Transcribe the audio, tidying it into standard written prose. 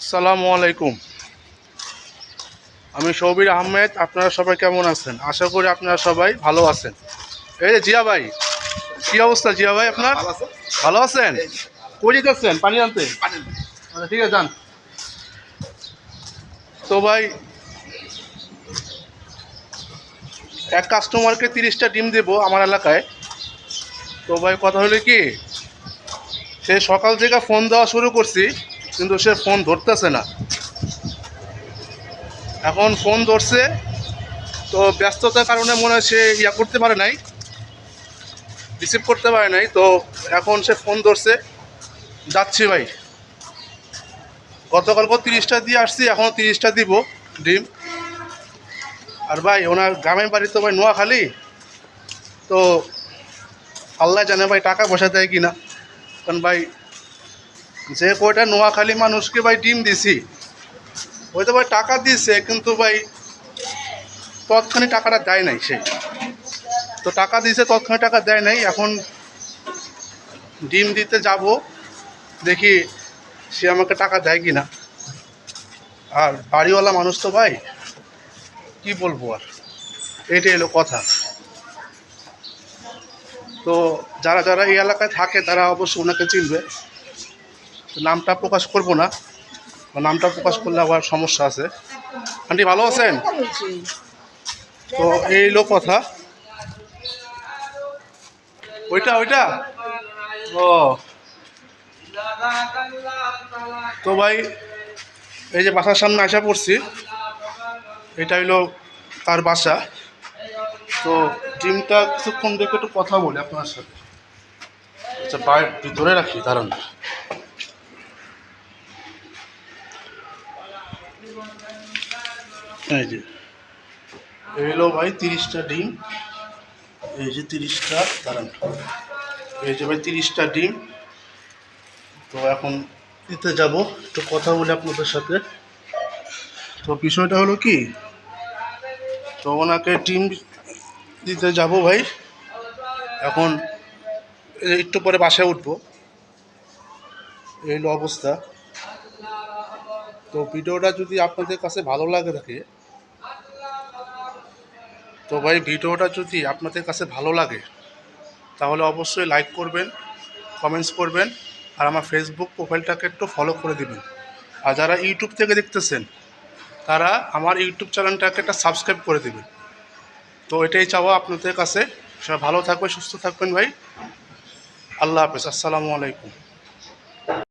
আসসালামু আলাইকুম। আমি শৌবির আহমেদ। আপনারা সবাই কেমন আছেন? আশা করি আপনারা সবাই ভালো আছেন। এই যে জিয়া ভাই, কী অবস্থা জিয়া ভাই আপনার? ভালো আছেন? কই যেতেছেন? পানি আনতে? আচ্ছা ঠিক আছে, যান। তো ভাই, এক কাস্টমারকে 30টা ডিম দেবো আমার এলাকায়। তো ভাই কথা হলো কি, সে সকাল থেকে ফোন দেওয়া শুরু করছি, কিন্তু সে ফোন ধরতেছে না। এখন ফোন ধরছে, তো ব্যস্ততার কারণে মনে হয় সে করতে পারে নাই, রিসিভ করতে পারে নাই। তো এখন সে ফোন ধরছে, যাচ্ছি ভাই। গতকালকে 30টা দিয়ে আসছি, এখনও 30টা দিব ডিম। আর ভাই ওনার গ্রামের বাড়ি তো ভাই নোয়াখালী। তো আল্লাহ জানে ভাই টাকা পয়সা দেয় কিনা, কারণ ভাই যে কয়টা নোয়াখালী মানুষকে ভাই ডিম দিছি, হয়তো ভাই টাকা দিছে, কিন্তু ভাই তৎক্ষণিক টাকাটা দেয় নাই সে। তো টাকা দিয়েছে, তৎক্ষণিক টাকা দেয় নাই। এখন ডিম দিতে যাব, দেখি সে আমাকে টাকা দেয় কিনা। আর বাড়িওয়ালা মানুষ তো ভাই, কি বলবো আর, এইটাই এলো কথা। তো যারা যারা এই এলাকায় থাকে তারা অবশ্যই ওনাকে চিনবে। নামটা প্রকাশ করব না, নামটা প্রকাশ করলে আবার সমস্যা আছে। আন্টি ভালো আছেন? তো এই হলো কথা। ওইটা ওইটা ও, তো ভাই এই যে বাসার সামনে আসা পড়ছি, এটা হইলো তার বাসা। তো ডিমটা কিছুক্ষণ দেখে একটু কথা বলি আপনার সাথে। আচ্ছা বাইরে ভিতরে রাখি, দাঁড়ান। এই যে এই হলো ভাই 30টা ডিম। এই যে 30টা, দাঁড়ান। এই যে ভাই 30টা ডিম। তো এখন দিতে যাব, একটু কথা বলি আপনাদের সাথে। তো বিষয়টা হলো কি, তো ওনাকে ডিম দিতে যাব ভাই। এখন একটু পরে বাসায় উঠবো, এই হলো অবস্থা। তো ভিডিওটা যদি আপনাদের কাছে ভালো লাগে থাকে, তো ভাই ভিডিওটা যদি আপনাদের কাছে ভালো লাগে তাহলে অবশ্যই লাইক করবেন, কমেন্টস করবেন, আর আমার ফেসবুক প্রোফাইলটাকে একটু ফলো করে দিবেন। আর যারা ইউটিউব থেকে দেখতেছেন তারা আমার ইউটিউব চ্যানেলটাকে একটা সাবস্ক্রাইব করে দেবেন। তো এটাই চাওয়া আপনাদের কাছে। সবাই ভালো থাকবেন, সুস্থ থাকবেন ভাই। আল্লাহ হাফেজ, আসসালামু আলাইকুম।